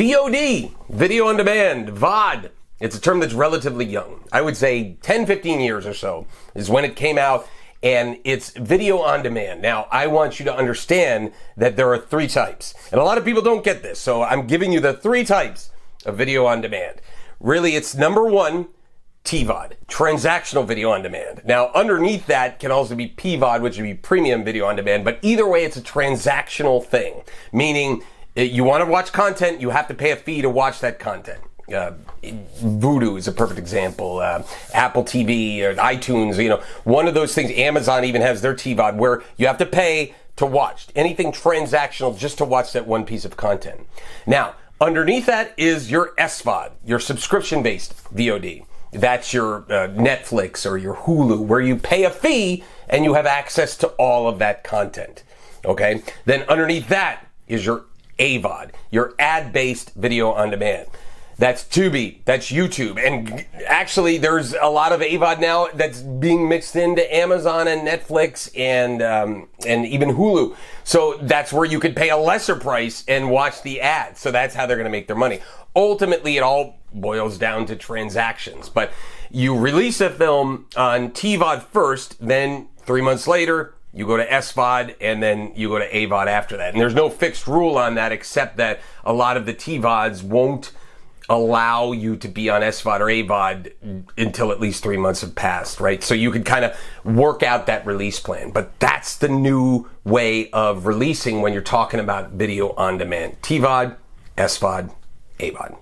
VOD, video on demand, VOD. It's a term that's relatively young. I would say 10, 15 years or so is when it came out, and it's video on demand. Now, I want you to understand that there are three types, and a lot of people don't get this, so I'm giving you the three types of video on demand. Really, it's number one, TVOD, transactional video on demand. Now, underneath that can also be PVOD, which would be premium video on demand, but either way, it's a transactional thing, meaning you want to watch content, you have to pay a fee to watch that content. Vudu is a perfect example. Apple TV or iTunes, one of those things. Amazon even has their TVOD where you have to pay to watch anything transactional just to watch that one piece of content. Now, underneath that is your SVOD, your subscription-based VOD. That's your Netflix or your Hulu, where you pay a fee and you have access to all of that content. Okay? Then underneath that is your AVOD, your ad-based video on demand. That's Tubi, that's YouTube, and actually there's a lot of AVOD now that's being mixed into Amazon and Netflix and even Hulu. So that's where you could pay a lesser price and watch the ads. So that's how they're going to make their money. Ultimately, it all boils down to transactions. But you release a film on TVOD first, then 3 months later, you go to SVOD, and then you go to AVOD after that. And there's no fixed rule on that, except that a lot of the TVODs won't allow you to be on SVOD or AVOD until at least 3 months have passed, right? So you could kind of work out that release plan. But that's the new way of releasing when you're talking about video on demand. TVOD, SVOD, AVOD.